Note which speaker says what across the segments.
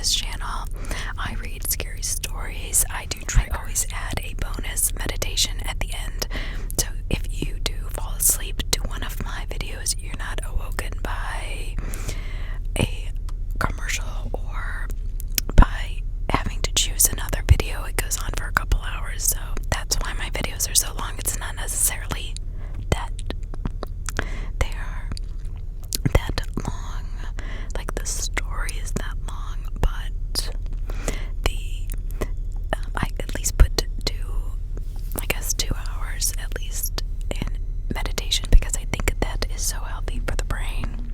Speaker 1: this channel. I read scary stories. I always add a bonus meditation at the end. So if you do fall asleep to one of my videos, you're not awoken by a commercial or by having to choose another video. It goes on for a couple hours, so that's why my videos are so long. It's not necessarily that they are that long, like the story is that long, but I at least put 2 hours at least in meditation, because I think that is so healthy for the brain.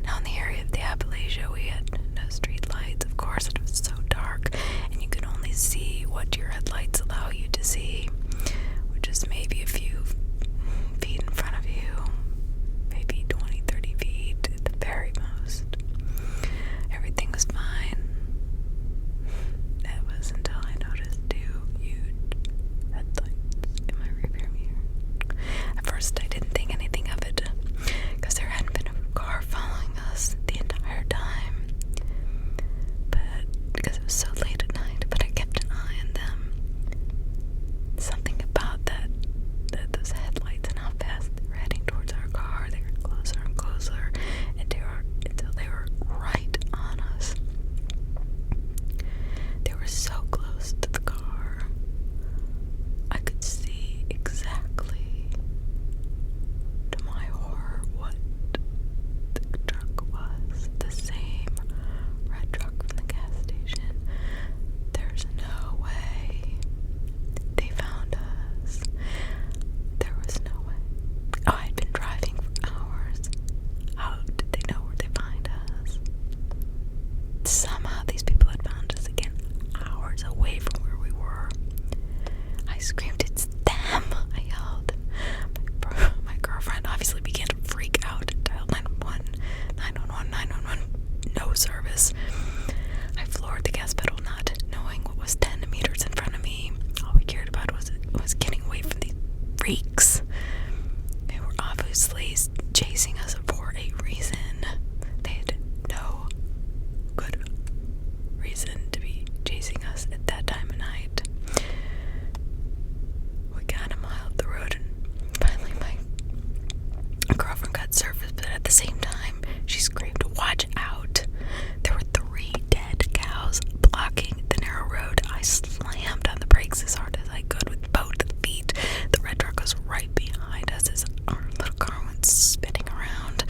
Speaker 1: Now in the area of the Appalachia, we had no street lights. Of course, it was so dark, and you could only see what your headlights allow you to see, which is maybe a few feet in front of you, maybe 20, 30 feet at the very most. Everything was fine. That was until I noticed two huge headlights in my rearview mirror. At first, I didn't think anything of it, because there hadn't been a car following us the entire time. But because it was so late at night, but I kept an eye on them. Something about those headlights and how fast they were heading towards our car. They were closer and closer until they were right on us. They were so close to the car. I could see exactly, to my horror, what the truck was. The same red truck from the gas station. There's no way they found us. There was no way. Oh, I'd been driving for hours. How did they know where they find us? Somehow these people had found us again, hours away from where we were. I screamed, "It's them!" I yelled. My girlfriend obviously began to freak out and dialed 911, no service. I floored the gas pedal, not knowing what was 10 meters in front of me. All we cared about was getting away from these freaks. They were obviously chasing us for a reason. They had no good reason to be chasing us at that time of night. We got a mile up the road, and finally my girlfriend got service, but at the same time, she screamed, "Watch out!" There were 3 dead cows blocking the narrow road. I slammed on the brakes as hard as I could with both feet. The red truck was right behind us as our little car went spinning around.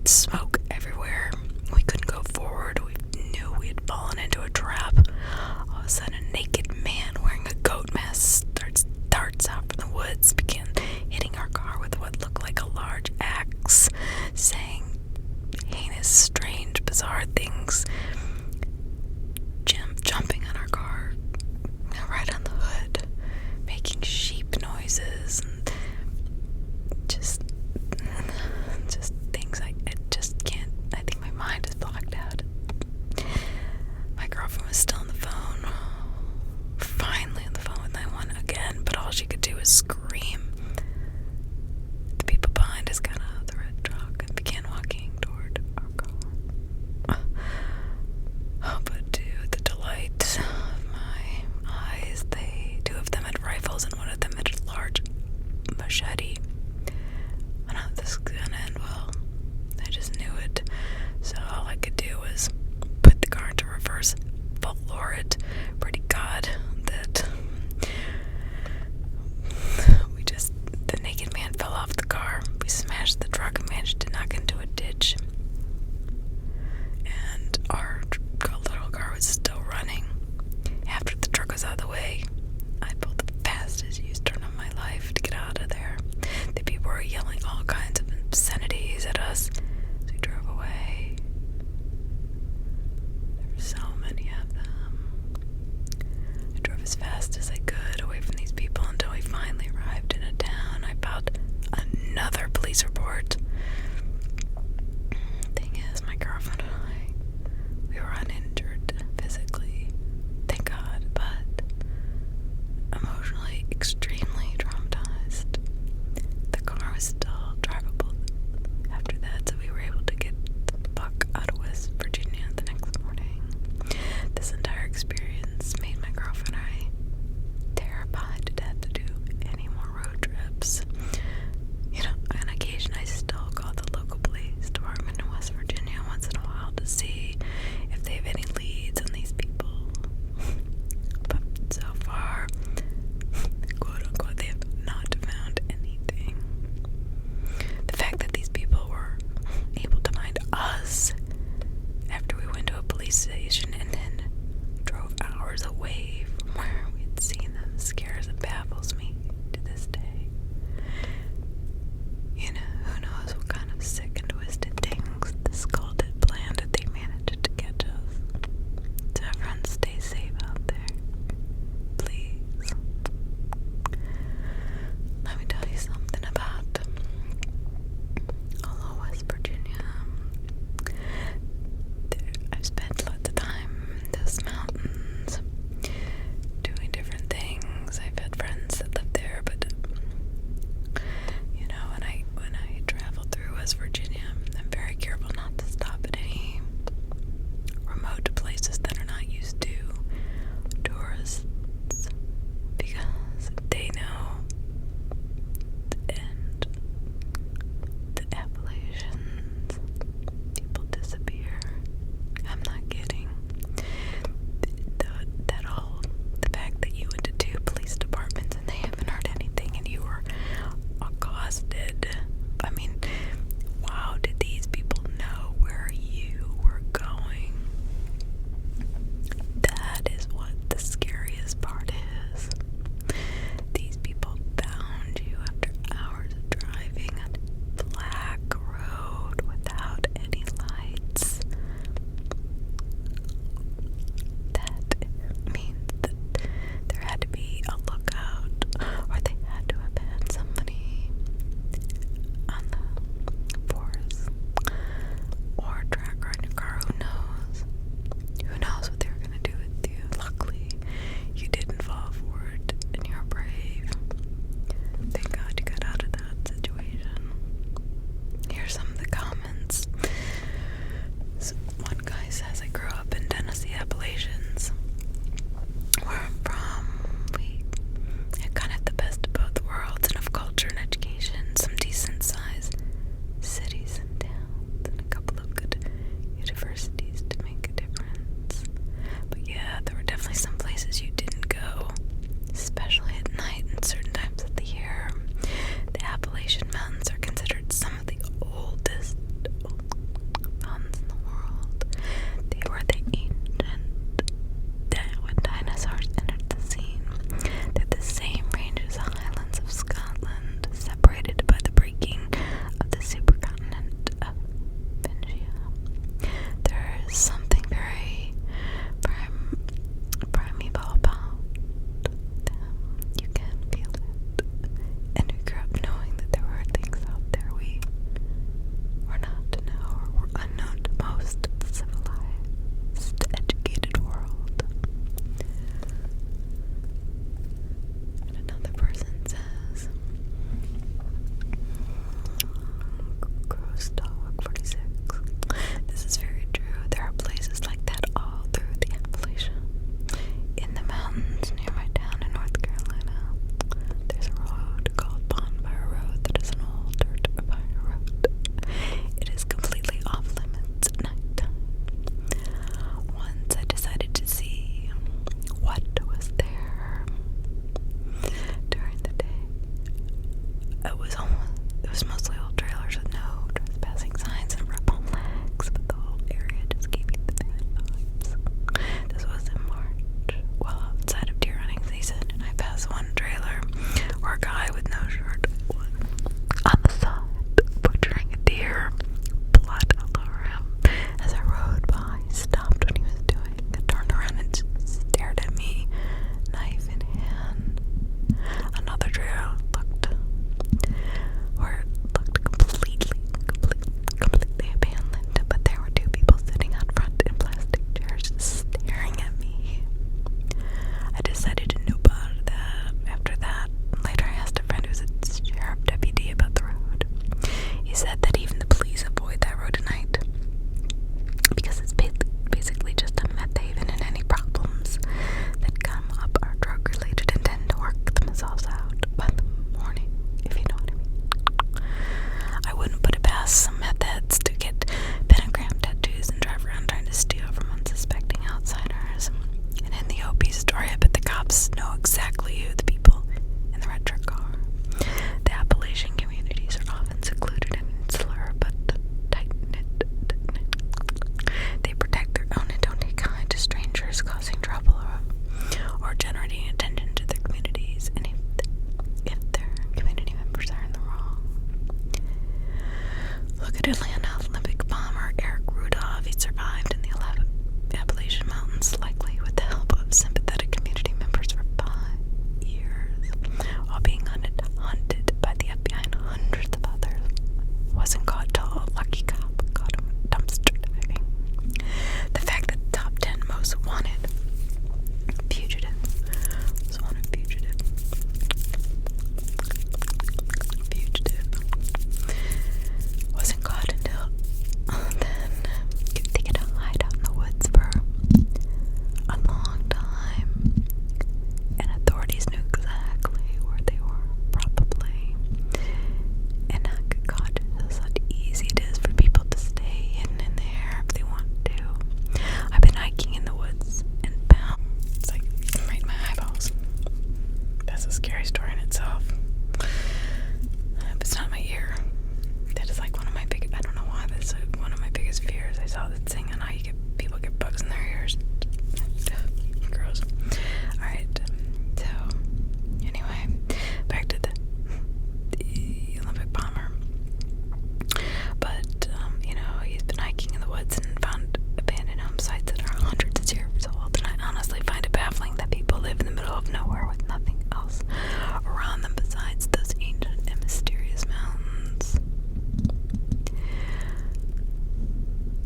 Speaker 1: Smoke everywhere. We couldn't go forward. We knew we had fallen into a trap. All of a sudden, a naked man wearing a goat mask darts out from the woods, began hitting our car with what looked like a large axe, saying heinous, strange, bizarre things, jumping on our car, right on the hood, making sheep noises, and just things I just can't. I think my mind is blocked out. My girlfriend was still on the phone, finally on the phone with 911 again, but all she could do was scream. The people behind us got out of the red truck and began walking toward our car.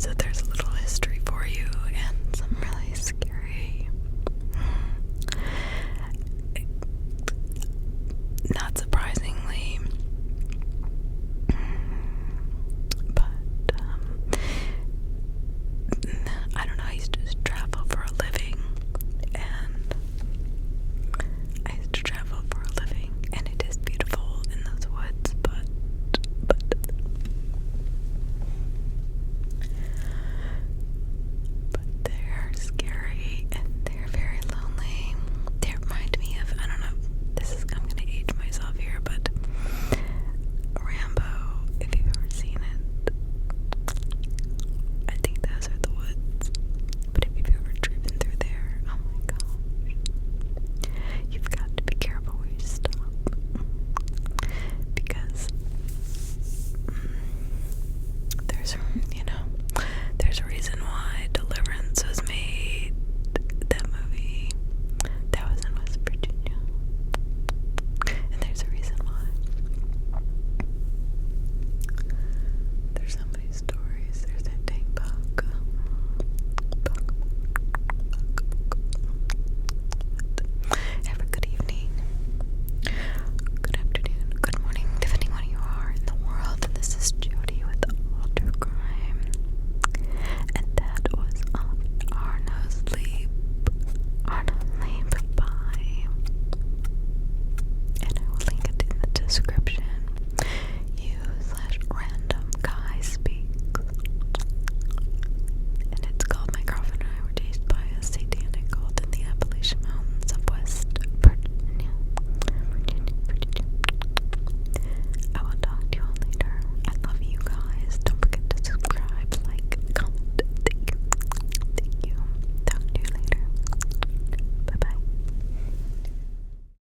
Speaker 1: So there's a little